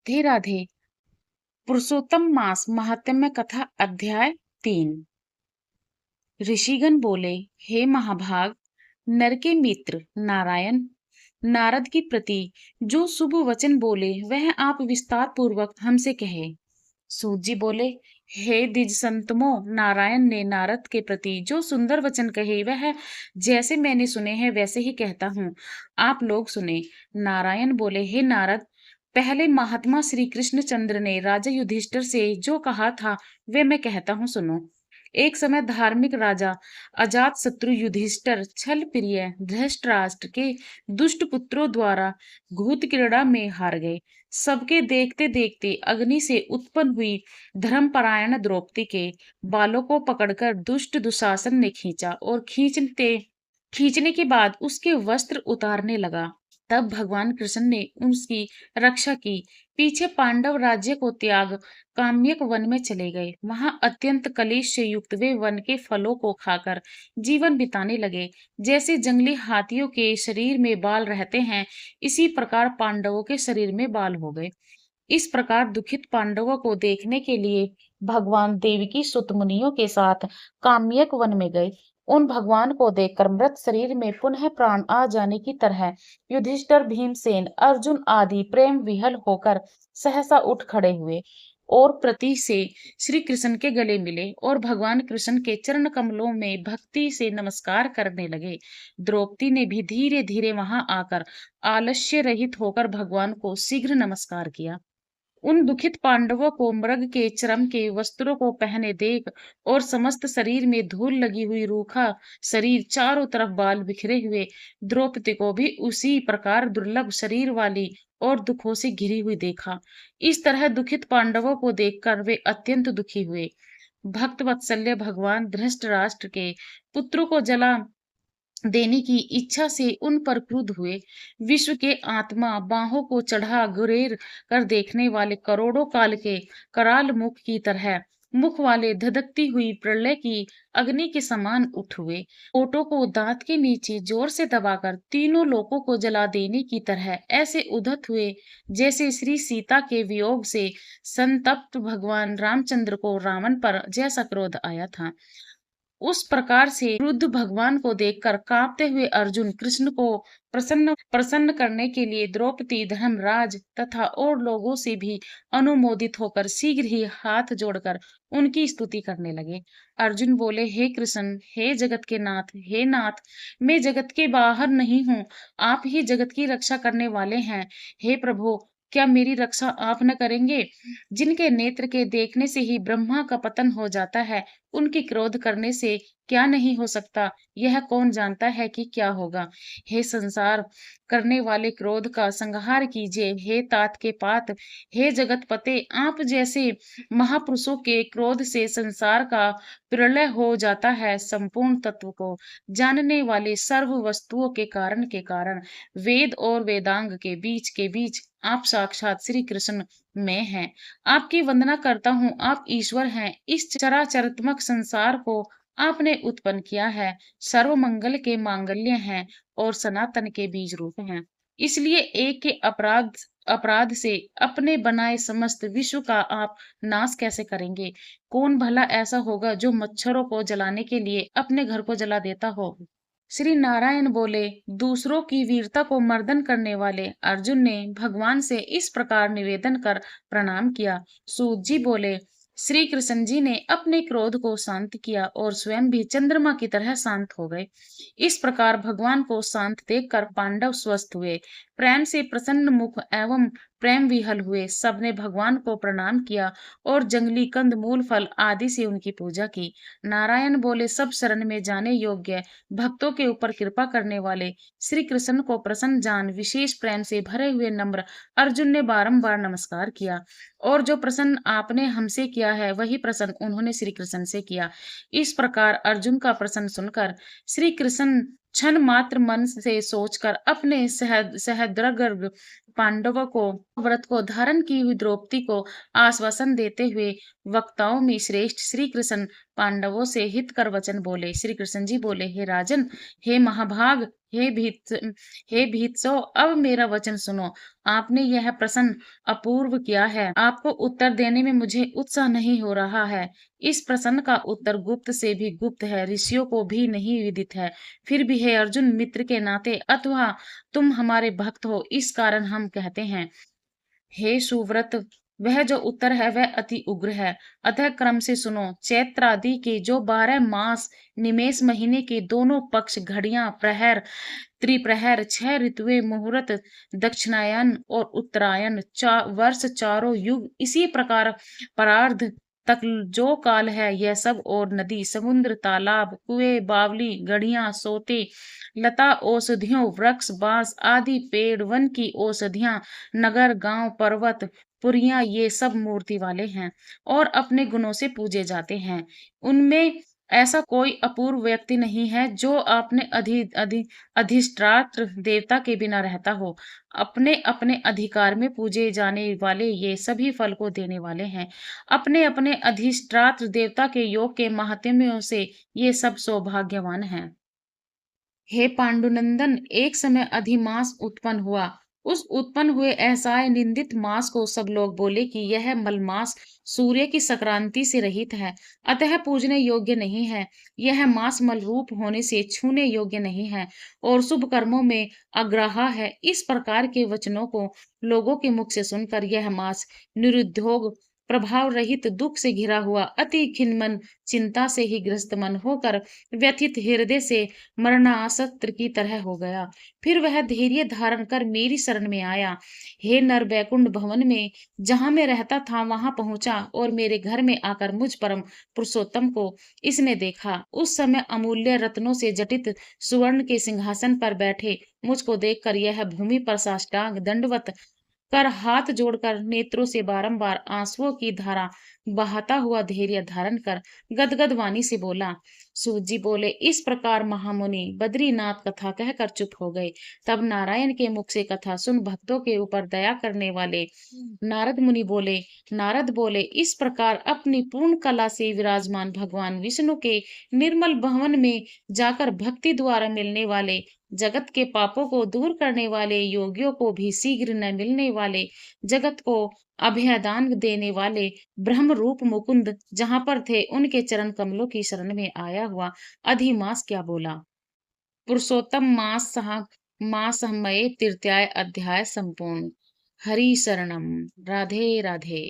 राधे राधे। पुरुषोत्तम मास महात्म्य कथा अध्याय 3। ऋषिगण बोले, हे महाभाग, नर के मित्र नारायण नारद की प्रति जो शुभ वचन बोले वह आप विस्तार पूर्वक हमसे कहे। सूत जी बोले, हे द्विज संतमो, नारायण ने नारद के प्रति जो सुंदर वचन कहे वह जैसे मैंने सुने हैं वैसे ही कहता हूँ, आप लोग सुने। नारायण बोले, हे नारद, पहले महात्मा श्री कृष्णचंद्र ने राजा युधिष्ठिर से जो कहा था वे मैं कहता हूँ, सुनो। एक समय धार्मिक राजा अजात शत्रु युधिष्ठिर छल प्रिय धृतराष्ट्र के दुष्ट पुत्रों द्वारा घूत क्रीड़ा में हार गए। सबके देखते देखते अग्नि से उत्पन्न हुई धर्मपरायण द्रौपदी के बालों को पकड़कर दुष्ट दुशासन ने खींचा और खींचने के बाद उसके वस्त्र उतारने लगा। तब भगवान कृष्ण ने उसकी रक्षा की। पीछे पांडव राज्य को त्याग काम्यक वन में चले गए। वहां अत्यंत कलेश से युक्त वे वन के फलों को खाकर जीवन बिताने लगे। जैसे जंगली हाथियों के शरीर में बाल रहते हैं, इसी प्रकार पांडवों के शरीर में बाल हो गए। इस प्रकार दुखित पांडवों को देखने के लिए भगवान देवकी सुत मुनियों के साथ काम्यक वन में गए। उन भगवान को देखकर मृत शरीर में पुनः प्राण आ जाने की तरह युधिष्ठिर, भीमसेन, अर्जुन आदि प्रेम विहल होकर सहसा उठ खड़े हुए और प्रति से श्री कृष्ण के गले मिले और भगवान कृष्ण के चरण कमलों में भक्ति से नमस्कार करने लगे। द्रौपदी ने भी धीरे धीरे वहां आकर आलस्य रहित होकर भगवान को शीघ्र नमस्कार किया। उन दुखित पांडवों को मृग के चर्म के वस्त्रों को पहने देख और समस्त शरीर में धूल लगी हुई रूखा शरीर, चारों तरफ बाल बिखरे हुए द्रौपदी को भी उसी प्रकार दुर्लभ शरीर वाली और दुखों से घिरी हुई देखा। इस तरह दुखित पांडवों को देखकर वे अत्यंत दुखी हुए। भक्त वत्सल्य भगवान धृतराष्ट्र के पुत्रों को जला देने की इच्छा से उन पर क्रुद्ध हुए। विश्व के आत्मा बाहों को चढ़ा गुरेर कर देखने वाले करोड़ों काल के कराल मुख की तरह मुख वाले धधकती हुई प्रलय की अग्नि के समान उठ हुए। ओटों को दांत के नीचे जोर से दबाकर तीनों लोकों को जला देने की तरह ऐसे उद्धत हुए जैसे श्री सीता के वियोग से संतप्त भगवान रामचंद्र को रावण पर जैसा क्रोध आया था। उस प्रकार से क्रुद्ध भगवान को देखकर कांपते हुए अर्जुन कृष्ण को प्रसन्न प्रसन्न करने के लिए द्रौपदी, धर्मराज तथा और लोगों से भी अनुमोदित होकर शीघ्र ही हाथ जोड़कर उनकी स्तुति करने लगे। अर्जुन बोले, हे कृष्ण, हे जगत के नाथ, हे नाथ, मैं जगत के बाहर नहीं हूँ, आप ही जगत की रक्षा करने वाले हैं। हे प्रभु, क्या मेरी रक्षा आप न करेंगे? जिनके नेत्र के देखने से ही ब्रह्मा का पतन हो जाता है, उनके क्रोध करने से क्या नहीं हो सकता, यह कौन जानता है कि क्या होगा। हे संसार करने वाले, क्रोध का संहार कीजिए। हे तात के पात, हे जगत पते, आप जैसे महापुरुषों के क्रोध से संसार का प्रलय हो जाता है। संपूर्ण तत्व को जानने वाले, सर्व वस्तुओं के कारण वेद और वेदांग के बीच आप साक्षात श्री कृष्ण में हैं। आपकी वंदना करता हूँ, आप ईश्वर हैं। इस चराचरात्मक संसार को आपने उत्पन्न किया है, सर्व मंगल के मांगल्य हैं और सनातन के बीज रूप हैं। इसलिए एक के अपराध से अपने बनाए समस्त विश्व का आप नाश कैसे करेंगे? कौन भला ऐसा होगा जो मच्छरों को जलाने के लिए अपने घर को जला देता हो? श्री नारायण बोले, दूसरों की वीरता को मर्दन करने वाले अर्जुन ने भगवान से इस प्रकार निवेदन कर प्रणाम किया। सूत जी बोले, श्री कृष्ण जी ने अपने क्रोध को शांत किया और स्वयं भी चंद्रमा की तरह शांत हो गए। इस प्रकार भगवान को शांत देखकर पांडव स्वस्थ हुए, प्रेम से प्रसन्न मुख एवं प्रेम विहल हुए। सबने भगवान को प्रणाम किया और जंगली कंद मूल फल आदि से उनकी पूजा की। नारायण बोले, सब शरण में जाने योग्य, भक्तों के ऊपर कृपा करने वाले श्री कृष्ण को प्रसन्न जान विशेष प्रेम से भरे हुए नम्र अर्जुन ने बारंबार नमस्कार किया और जो प्रसन्न आपने हमसे किया है वही प्रसन्न उन्होंने श्री कृष्ण से किया। इस प्रकार अर्जुन का प्रसन्न सुनकर श्री कृष्ण क्षण मात्र मन से सोचकर अपने सहद्रग पांडवों को व्रत को धारण की हुई द्रौपदी को आश्वासन देते हुए वक्ताओं में श्रेष्ठ श्री कृष्ण पांडवों से हित कर वचन बोले। श्री कृष्ण जी बोले, हे राजन, हे महाभाग, हे भीत हे भीतसो, अब मेरा वचन सुनो। आपने यह प्रश्न अपूर्व किया है। आपको उत्तर देने में मुझे उत्साह नहीं हो रहा है। इस प्रश्न का उत्तर गुप्त से भी गुप्त है, ऋषियों को भी नहीं विदित है। फिर भी हे अर्जुन, मित्र के नाते अथवा तुम हमारे भक्त हो, इस कारण हम कहते हैं। हे सुव्रत, वह जो उत्तर है वह अति उग्र है। अतः क्रम से सुनो। चैत्र आदि के जो 12 मास, निमेष महीने के दोनों पक्ष, घड़ियां, प्रहर, त्रिप्रहर, 6 ऋतुएं, मुहूर्त, दक्षिणायन और उत्तरायण, वर्ष, चारों युग, इसी प्रकार परार्ध तक जो काल है, यह सब, और नदी, समुद्र, तालाब, कुएं, बावली, गढ़िया, सोते, लता, औषधियों, वृक्ष, बांस आदि पेड़, वन की औषधियां, नगर, गांव, पर्वत, पुरियां, ये सब मूर्ति वाले हैं और अपने गुणों से पूजे जाते हैं। उनमें ऐसा कोई अपूर्व व्यक्ति नहीं है जो अपने अधिष्ठात्र देवता के बिना रहता हो। अपने अपने अधिकार में पूजे जाने वाले ये सभी फल को देने वाले हैं। अपने अपने अधिष्ठात्र देवता के योग के महात्म्यों से ये सब सौभाग्यवान हैं। हे पांडुनंदन, एक समय अधिमास उत्पन्न हुआ। उस उत्पन्न हुए असहाय निंदित मास को सब लोग बोले कि यह मलमास सूर्य की संक्रांति से रहित है, अतः पूजने योग्य नहीं है। यह मास मलरूप होने से छूने योग्य नहीं है और शुभ कर्मों में अग्राह्य है। इस प्रकार के वचनों को लोगों के मुख से सुनकर यह मास निरुद्योग, प्रभाव रहित, दुख से घिरा हुआ, अति खिन्नमन, चिंता से ही ग्रस्त मन होकर व्यथित हृदय से मरणासक्त की तरह हो गया। फिर वह धैर्य धारण कर मेरी शरण में आया। हे नर, बैकुंठ भवन में जहां मैं रहता था वहां पहुंचा और मेरे घर में आकर मुझ परम पुरुषोत्तम को इसने देखा। उस समय अमूल्य रत्नों से जटित सुवर्ण के सिंहासन पर बैठे मुझको देखकर यह भूमि पर साष्टांग दंडवत कर हाथ जोड़कर नेत्रों से बारंबार आंसुओं की धारा बहाता हुआ धैर्य धारण कर गदगद वाणी से बोला। सूत जी बोले, इस प्रकार महामुनि बद्रीनाथ कथा कहकर चुप हो गए। तब नारायण के मुख से कथा सुन भक्तों के ऊपर दया करने वाले नारद मुनि बोले, नारद बोले, इस प्रकार अपनी पूर्ण कला से विराजमान भगवान विष्णु के निर्मल भवन में जाकर भक्ति द्वारा मिलने वाले, जगत के पापों को दूर करने वाले, योगियों को भी शीघ्र न मिलने वाले, जगत को अभयदान देने वाले ब्रह्म रूप मुकुंद जहां पर थे उनके चरण कमलों की शरण में आया हुआ अधिमास क्या बोला। पुरुषोत्तम मास मय तृतीय अध्याय संपूर्ण। हरि शरणम। राधे राधे।